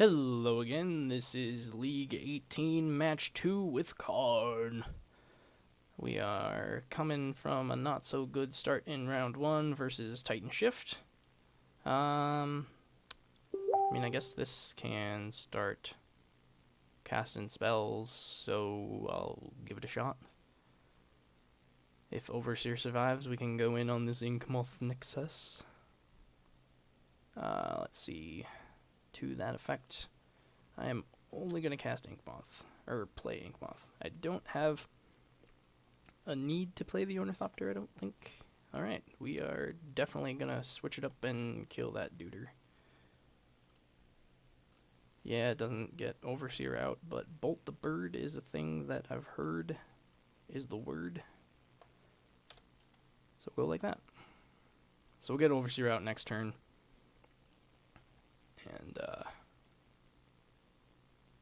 Hello again, this is League 18 Match 2 with Karn. We are coming from a not so good start in round 1 versus Titan Shift. I guess this can start casting spells, so I'll give it a shot. If Overseer survives, we can go in on this Inkmoth Nexus. Let's see. To that effect, I am only going to cast Inkmoth, or play Inkmoth. I don't have a need to play the Ornithopter, I don't think. Alright, we are definitely going to switch it up and kill that duder. Yeah, it doesn't get Overseer out, but Bolt the Bird is a thing that I've heard is the word. So we'll go like that. So we'll get Overseer out next turn. And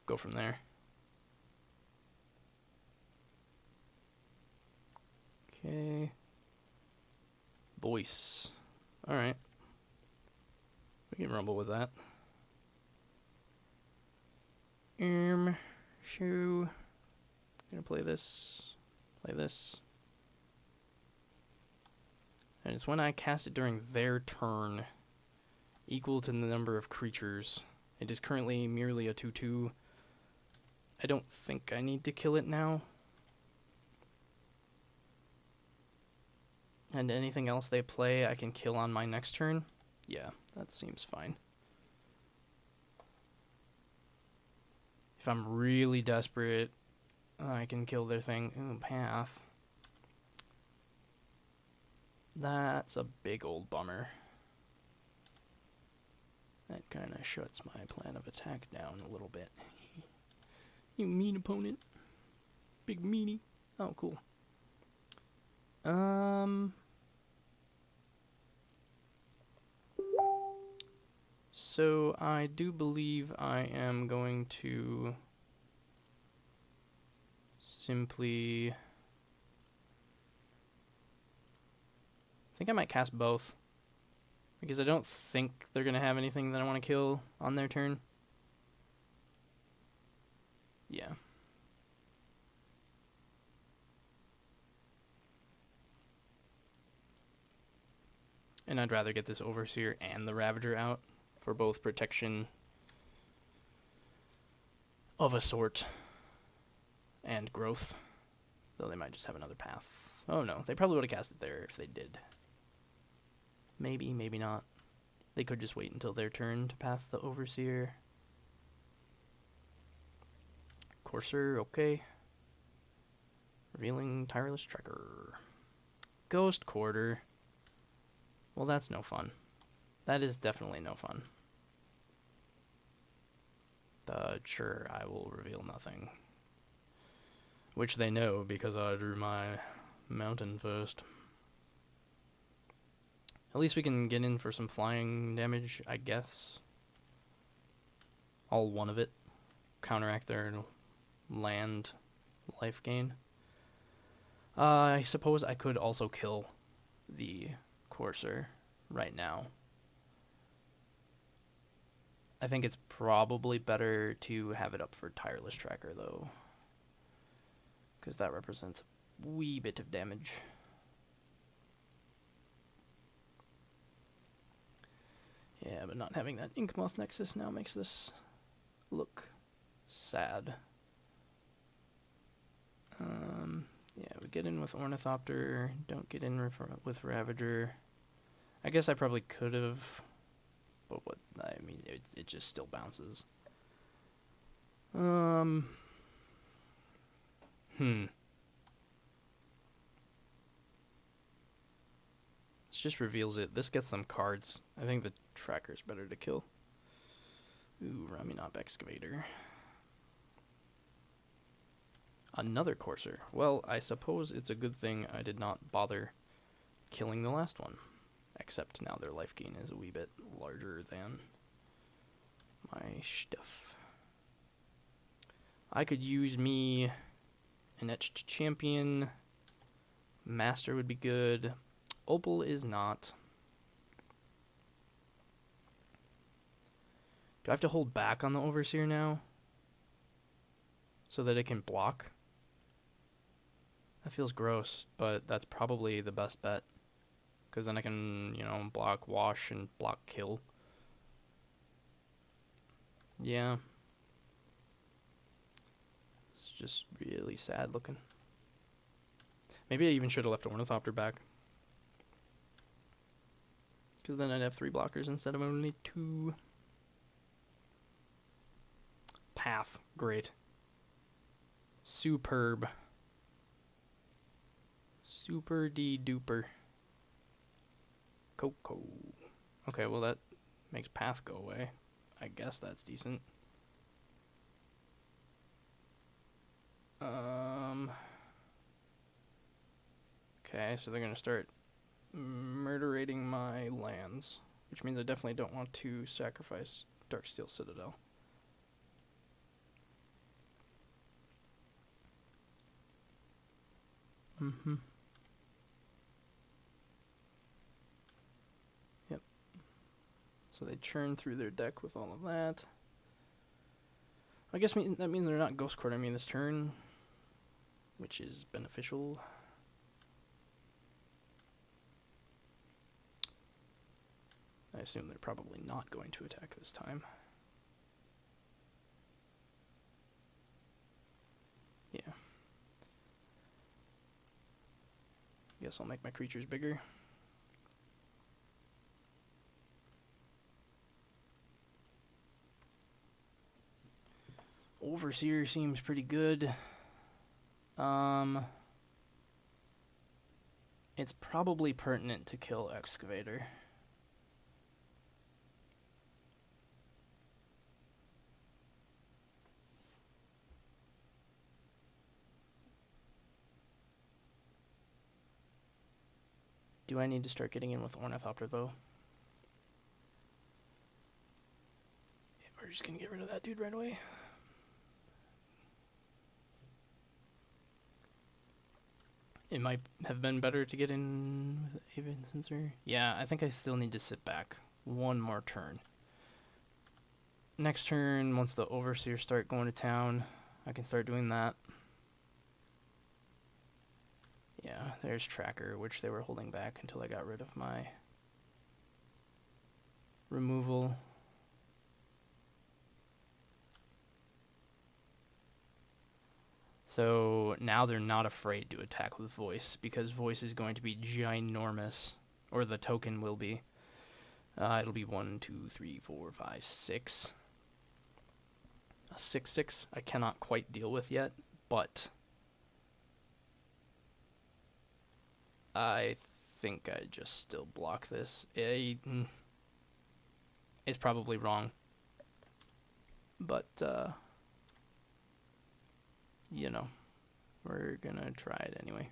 go from there. Okay. Voice. Alright. We can rumble with that. Shoo. Gonna play this. Play this. And it's when I cast it during their turn, equal to the number of creatures. It is currently merely a 2/2. I don't think I need to kill it now. And anything else they play I can kill on my next turn? Yeah, that seems fine. If I'm really desperate, I can kill their thing. Ooh, path. That's a big old bummer. That kind of shuts my plan of attack down a little bit. You mean opponent. Big meanie. Oh, cool. So I do believe I am going to simply... I think I might cast both. Because I don't think they're going to have anything that I want to kill on their turn. Yeah. And I'd rather get this Overseer and the Ravager out for both protection of a sort and growth. Though they might just have another path. Oh no, they probably would have cast it there if they did. Maybe, maybe not. They could just wait until their turn to path the Overseer. Courser, okay. Revealing Tireless Tracker. Ghost Quarter. Well, that's no fun. That is definitely no fun. Sure, I will reveal nothing. Which they know because I drew my mountain first. At least we can get in for some flying damage, I guess. All one of it. Counteract their land life gain. I suppose I could also kill the Courser right now. I think it's probably better to have it up for Tireless Tracker, though. Because that represents a wee bit of damage. Yeah, but not having that Inkmoth Nexus now makes this look sad. Yeah, we get in with Ornithopter, don't get in with Ravager. I guess I probably could have, but what, I mean, it just still bounces. This just reveals it. This gets them cards. I think the Tracker's better to kill. Ooh, Raminop Excavator. Another Courser. Well, I suppose it's a good thing I did not bother killing the last one. Except now their life gain is a wee bit larger than my stuff. I could use me an Etched Champion. Master would be good. Opal is not. Do I have to hold back on the Overseer now? So that it can block? That feels gross, but that's probably the best bet. Because then I can, you know, block wash and block kill. Yeah. It's just really sad looking. Maybe I even should have left Ornithopter back. Because then I'd have 3 blockers instead of only 2. Path. Great. Superb. Super D duper. CoCo. Okay, well that makes Path go away. I guess that's decent. Okay, so they're gonna start murderating my lands, which means I definitely don't want to sacrifice Darksteel Citadel. Yep. So they churn through their deck with all of that. I guess that means they're not Ghost Quartering me this turn, which is beneficial. I assume they're probably not going to attack this time. Yeah. Guess I'll make my creatures bigger. Overseer seems pretty good. It's probably pertinent to kill Excavator. Do I need to start getting in with Ornithopter, though? Yeah, we're just gonna get rid of that dude right away. It might have been better to get in with Aven Sensor. Yeah, I think I still need to sit back one more turn. Next turn, once the Overseers start going to town, I can start doing that. Yeah, there's Tracker, which they were holding back until I got rid of my removal. So now they're not afraid to attack with Voice, because Voice is going to be ginormous, or the token will be. It'll be 1, 2, 3, 4, 5, 6. A 6/6 I cannot quite deal with yet, but I think I just still block this. It's probably wrong, but you know, we're gonna try it anyway.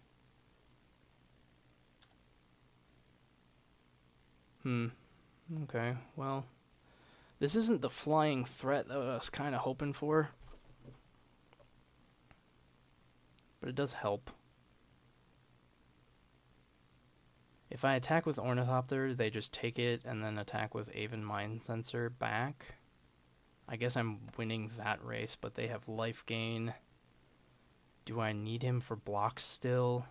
Okay, well, this isn't the flying threat that I was kind of hoping for, but it does help. If I attack with Ornithopter, they just take it and then attack with Aven Mind Sensor back. I guess I'm winning that race, but they have life gain. Do I need him for blocks still?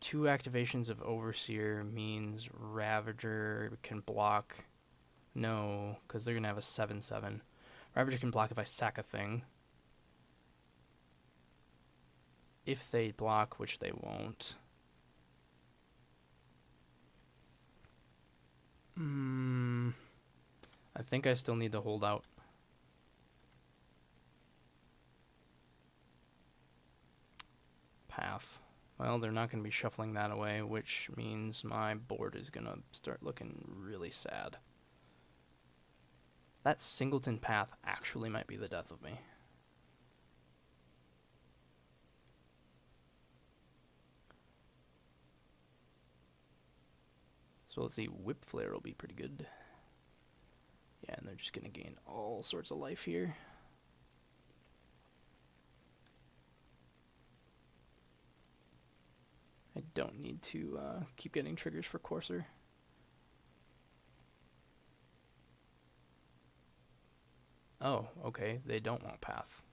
2 activations of Overseer means Ravager can block. No, because they're going to have a 7/7. Ravager can block if I sack a thing. If they block, which they won't. I think I still need to hold out. Path. Well, they're not going to be shuffling that away, which means my board is going to start looking really sad. That Singleton Path actually might be the death of me. So let's see, Whip Flare will be pretty good. Yeah, and they're just going to gain all sorts of life here. I don't need to keep getting triggers for Courser. Oh, okay, they don't want Path.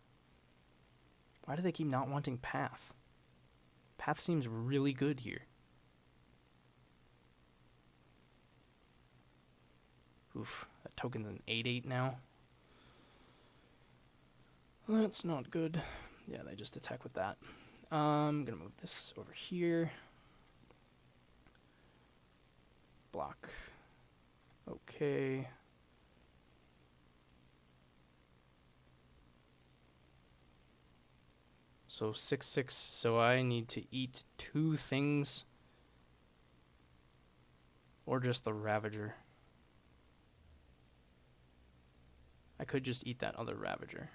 Why do they keep not wanting Path? Path seems really good here. Oof, that token's an 8/8 now. That's not good. Yeah, they just attack with that. I'm gonna move this over here. Block. Okay. So 6/6, so I need to eat 2 things. Or just the Ravager. I could just eat that other Ravager.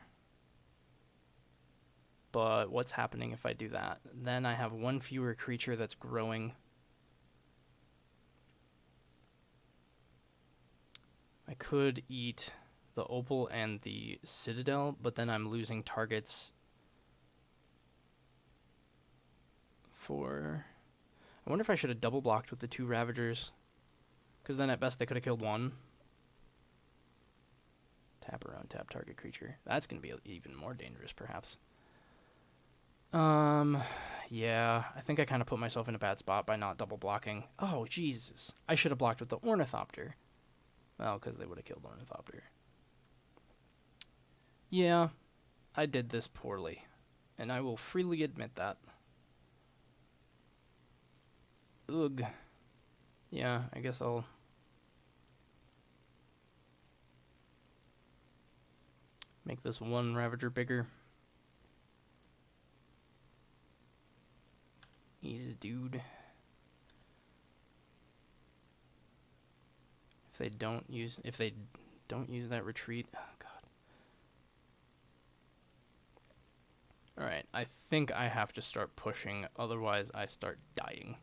But what's happening if I do that? Then I have 1 fewer creature that's growing. I could eat the Opal and the Citadel, but then I'm losing targets for... I wonder if I should have double blocked with the 2 Ravagers. Because then at best they could have killed 1. Tap around, tap target creature. That's going to be even more dangerous, perhaps. Yeah, I think I kind of put myself in a bad spot by not double blocking. Oh, Jesus. I should have blocked with the Ornithopter. Well, because they would have killed Ornithopter. Yeah, I did this poorly. And I will freely admit that. Ugh. Yeah, I guess I'll... make this 1 Ravager bigger. Eat his dude. If they don't use that retreat, oh god. Alright, I think I have to start pushing, otherwise I start dying.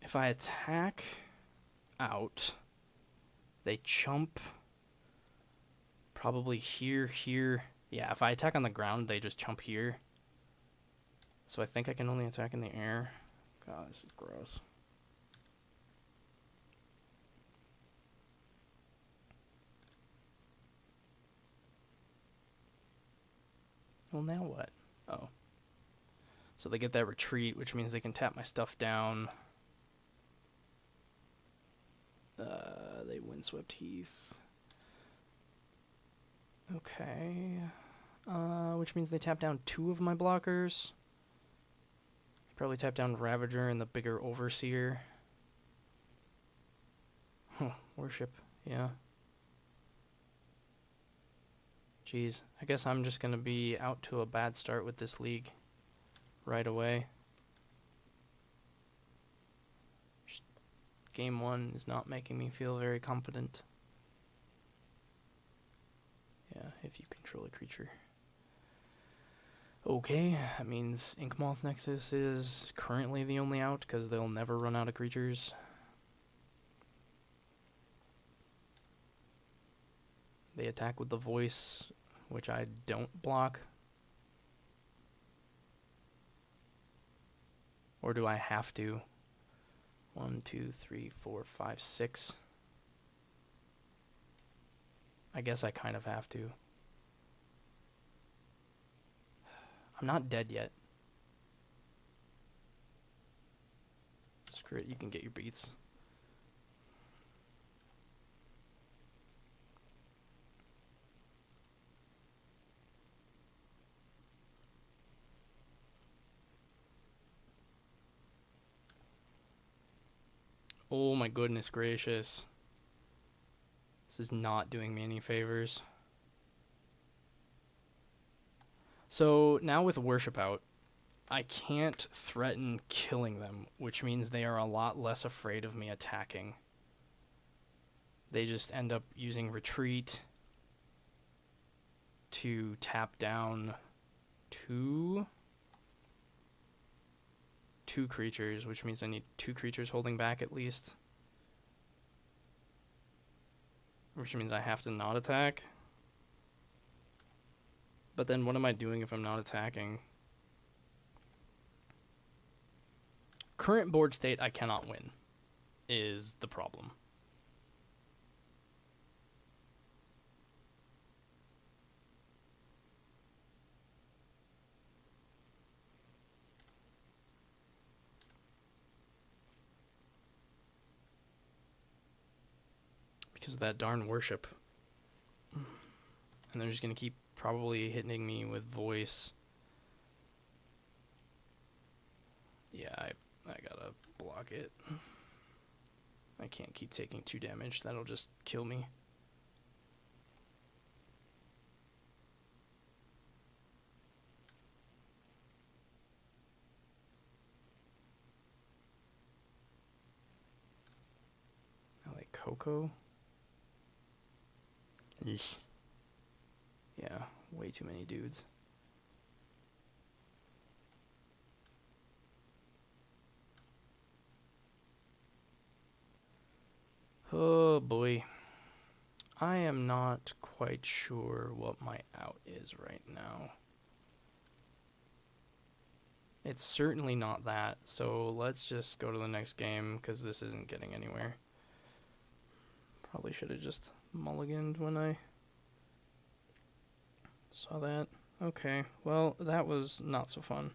If I attack out, they chump probably here. Yeah, if I attack on the ground, they just chump here. So I think I can only attack in the air. God, this is gross. Well, now what? Oh. So they get that retreat, which means they can tap my stuff down. They Windswept Heath. Okay. Which means they tap down 2 of my blockers. Probably tap down Ravager and the bigger Overseer. Huh, worship, yeah. Jeez, I guess I'm just gonna be out to a bad start with this league right away. Just game 1 is not making me feel very confident. Yeah, if you control a creature. Okay, that means Inkmoth Nexus is currently the only out because they'll never run out of creatures. They attack with the voice, which I don't block. Or do I have to? 1, 2, 3, 4, 5, 6. I guess I kind of have to. I'm not dead yet. Screw it, you can get your beats. Oh my goodness gracious. This is not doing me any favors. So now with Worship out, I can't threaten killing them, which means they are a lot less afraid of me attacking. They just end up using Retreat to tap down two creatures, which means I need 2 creatures holding back at least. Which means I have to not attack. But then what am I doing if I'm not attacking? Current board state, I cannot win, is the problem. Because of that darn worship. And they're just going to keep probably hitting me with voice. Yeah, I gotta block it. I can't keep taking 2 damage. That'll just kill me. I like CoCo. Yeesh. Yeah, way too many dudes. Oh boy. I am not quite sure what my out is right now. It's certainly not that, so let's just go to the next game, because this isn't getting anywhere. Probably should have just mulliganed when I saw that. Okay, well, that was not so fun.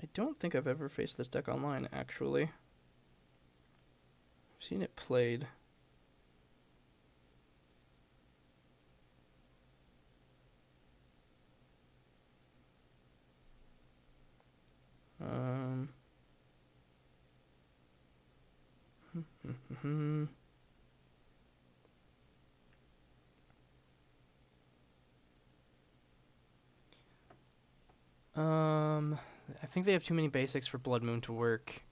I don't think I've ever faced this deck online, actually. I've seen it played. I think they have too many basics for Blood Moon to work.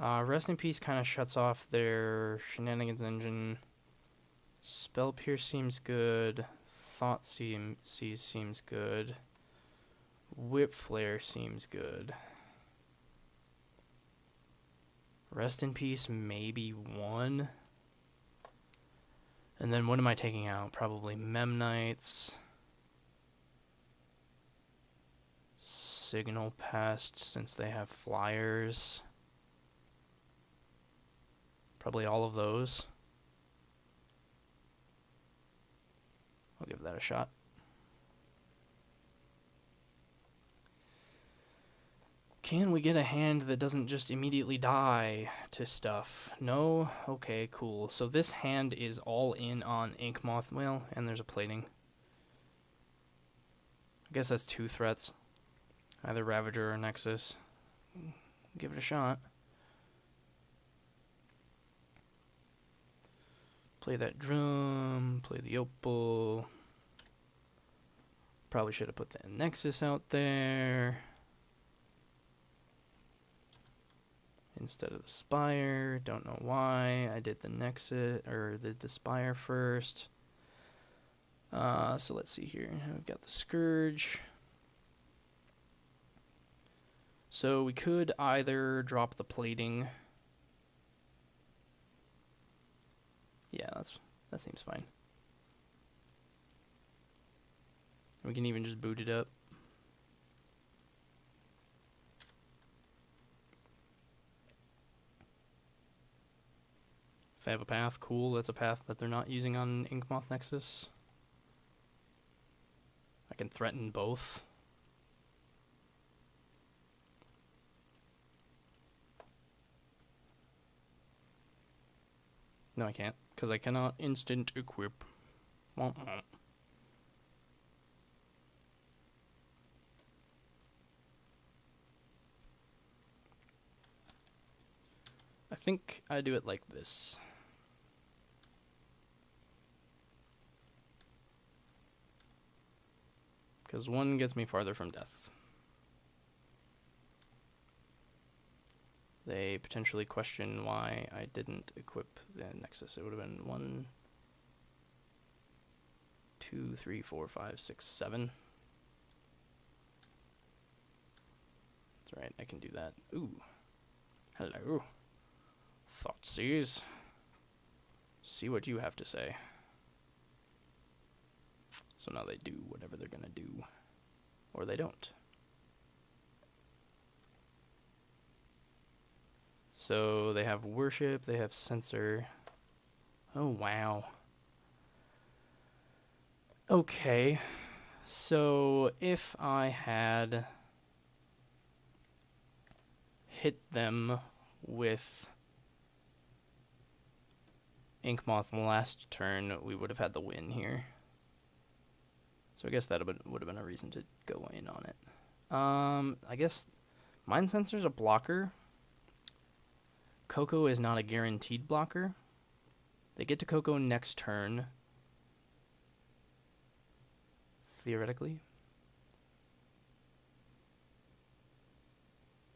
Rest in Peace kind of shuts off their Shenanigans engine. Spell Pierce seems good. Thought Seize seems good. Whip Flare seems good. Rest in Peace, maybe 1. And then what am I taking out? Probably Memnites. Signal Pest, since they have flyers. Probably all of those. I'll give that a shot. Can we get a hand that doesn't just immediately die to stuff? No? Okay, cool. So this hand is all in on Ink Moth. Well, and there's a plating. I guess that's 2 threats. Either Ravager or Nexus. Give it a shot. Play that drum. Play the opal. Probably should have put the Nexus out there instead of the Spire. Don't know why I did the Nexus or did the Spire first. So let's see here. We've got the Scourge. So we could either drop the plating. Yeah, that seems fine. We can even just boot it up. If I have a path, cool. That's a path that they're not using on Inkmoth Nexus. I can threaten both. No, I can't, because I cannot instant equip. Womp womp. I think I do it like this. Because 1 gets me farther from death. They potentially question why I didn't equip the Nexus. It would have been 1, 2, 3, 4, 5, 6, 7. That's right, I can do that. Ooh. Hello. Thoughtseize. See what you have to say. So now they do whatever they're gonna do. Or they don't. So they have Worship, they have Censor. Oh, wow. Okay. So if I had hit them with Inkmoth last turn, we would have had the win here. So I guess that would have been a reason to go in on it. I guess Mind Sensor's a blocker. CoCo is not a guaranteed blocker. They get to CoCo next turn, theoretically.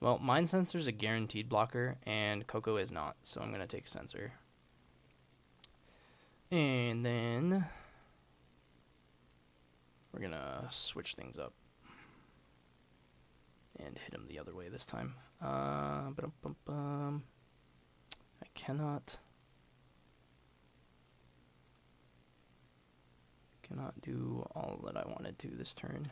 Well, Mind Sensor's a guaranteed blocker, and CoCo is not, so I'm going to take Sensor. And then we're going to switch things up and hit him the other way this time. I cannot do all that I wanted to this turn.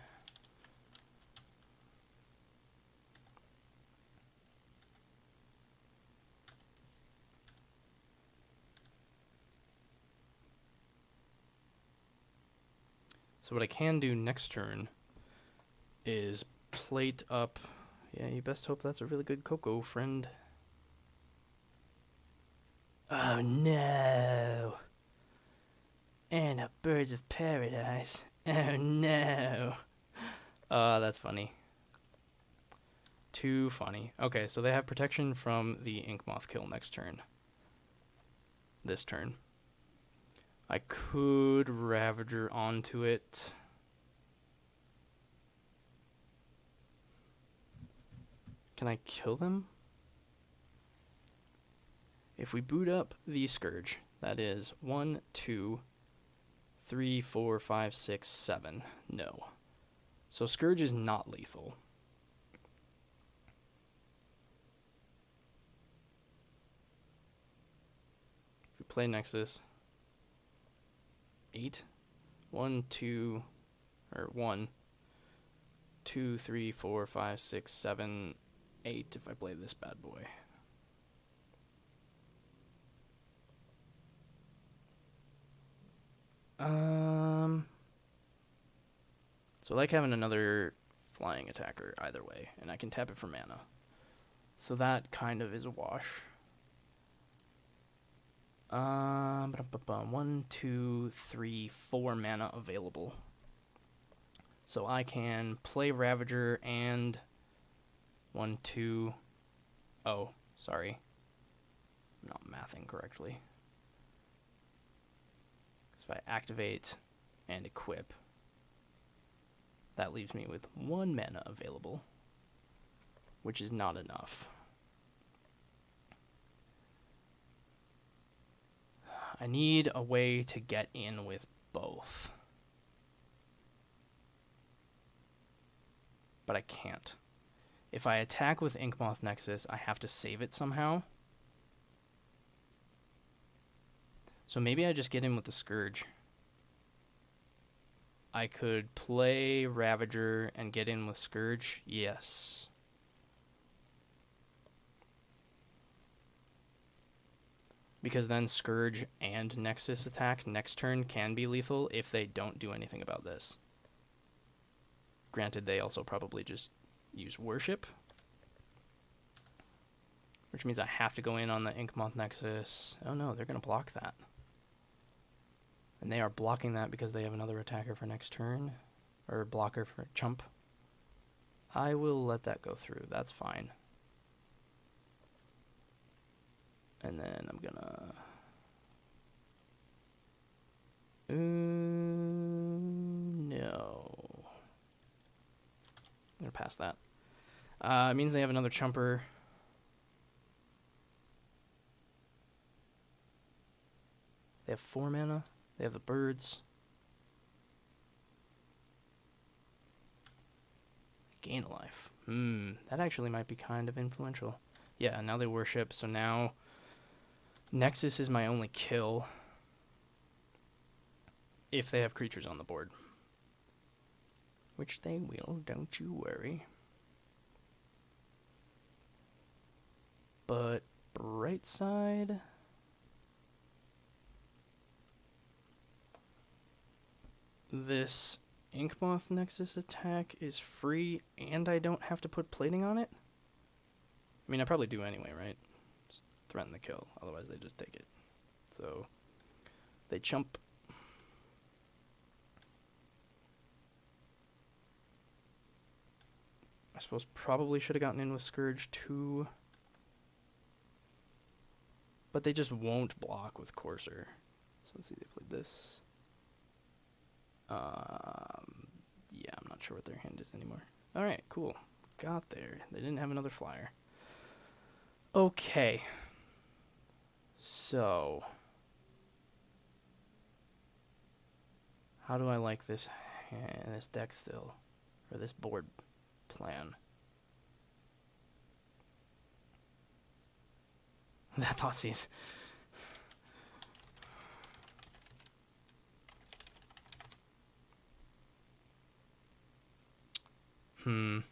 So what I can do next turn is plate up. Yeah, you best hope that's a really good CoCo, friend. Oh no! And a Birds of Paradise. Oh no! That's funny. Too funny. Okay, so they have protection from the Inkmoth kill next turn. This turn. I could Ravager onto it. Can I kill them? If we boot up the Scourge, that is 1, 2, 3, 4, 5, 6, 7. No. So Scourge is not lethal. If we play Nexus, 8. 1, 2, 3, 4, 5, 6, 7, 8 if I play this bad boy. So I like having another flying attacker either way, and I can tap it for mana. So that kind of is a wash. 1, 2, 3, 4 mana available. So I can play Ravager and 1, 2. Oh, sorry. I'm not mathing correctly. Because if I activate and equip, that leaves me with 1 mana available, which is not enough. I need a way to get in with both. But I can't. If I attack with Inkmoth Nexus, I have to save it somehow. So maybe I just get in with the Scourge. I could play Ravager and get in with Scourge. Yes. Because then Scourge and Nexus attack next turn can be lethal if they don't do anything about this. Granted, they also probably just use Worship, which means I have to go in on the Inkmoth Nexus. Oh no, they're going to block that. And they are blocking that because they have another attacker for next turn, or blocker for Chump. I will let that go through. That's fine. And then I'm gonna... no. I'm gonna pass that. It means they have another Chumper. They have 4 mana. They have the birds. Gain a life. That actually might be kind of influential. Yeah, now they worship, so now Nexus is my only kill if they have creatures on the board. Which they will, don't you worry. But bright side... this Inkmoth Nexus attack is free, and I don't have to put plating on it? I mean, I probably do anyway, right? threaten the kill. Otherwise, they just take it. So they chump. I suppose probably should have gotten in with Scourge too. But they just won't block with Courser. So let's see, they played this. Yeah, I'm not sure what their hand is anymore. Alright, cool. Got there. They didn't have another flyer. Okay. So. How do I like this deck still? Or this board plan? That Thoughtseize. Them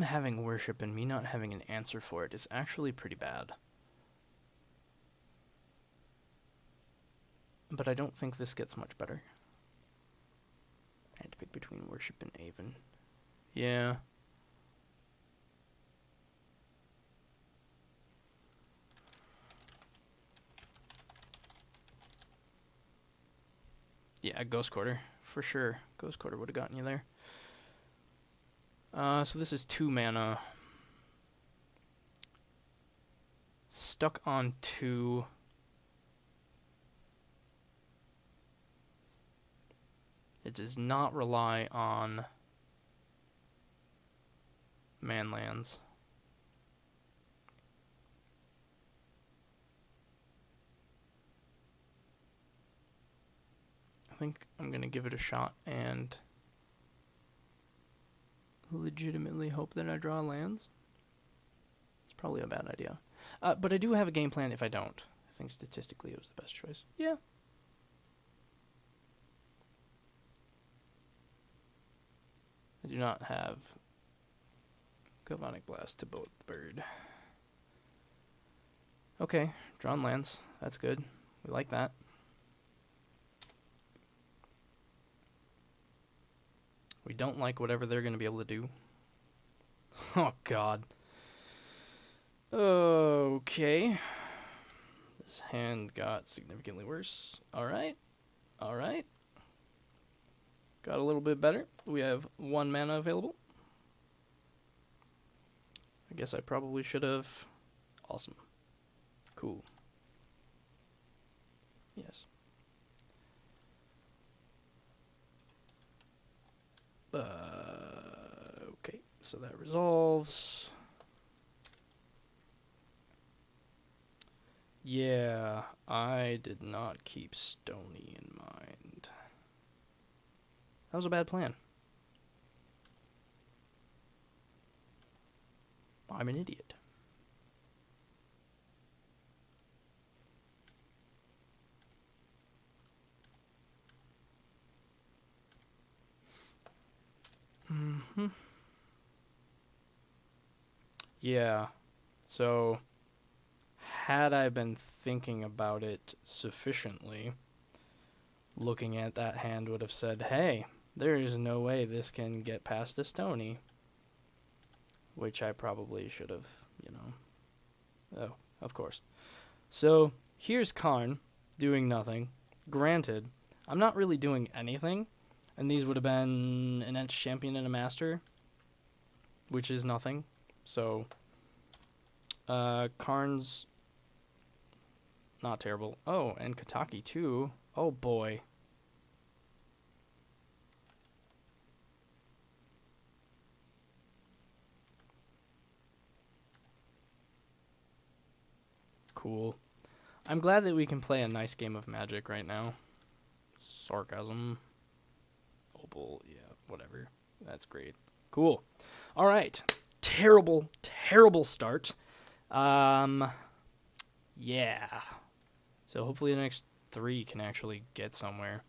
having worship and me not having an answer for it is actually pretty bad. But I don't think this gets much better. I had to pick between worship and Aven. Yeah. Yeah, Ghost Quarter, for sure. Ghost Quarter would have gotten you there. So this is 2 mana. Stuck on 2. It does not rely on manlands. I think I'm going to give it a shot and legitimately hope that I draw lands. It's probably a bad idea. But I do have a game plan if I don't. I think statistically it was the best choice. Yeah. I do not have Galvanic Blast to both bird. Okay, drawn lands. That's good. We like that. We don't like whatever they're going to be able to do. Oh, God. Okay. This hand got significantly worse. Alright. Alright. Got a little bit better. We have 1 mana available. I guess I probably should have. Awesome. Cool. Yes. Okay, so that resolves. Yeah, I did not keep Stony in mind. That was a bad plan. I'm an idiot. Yeah, so had I been thinking about it sufficiently, looking at that hand would have said, hey, there is no way this can get past a Stony. Which I probably should have, Oh, of course. So, here's Karn doing nothing. Granted, I'm not really doing anything, and these would have been an Etched Champion and a Master, which is nothing. So, Karns, not terrible. Oh, and Kataki too. Oh boy. Cool. I'm glad that we can play a nice game of Magic right now. Sarcasm. Opal, yeah, whatever. That's great. Cool. All right. Terrible, terrible start. Yeah. So hopefully the next 3 can actually get somewhere.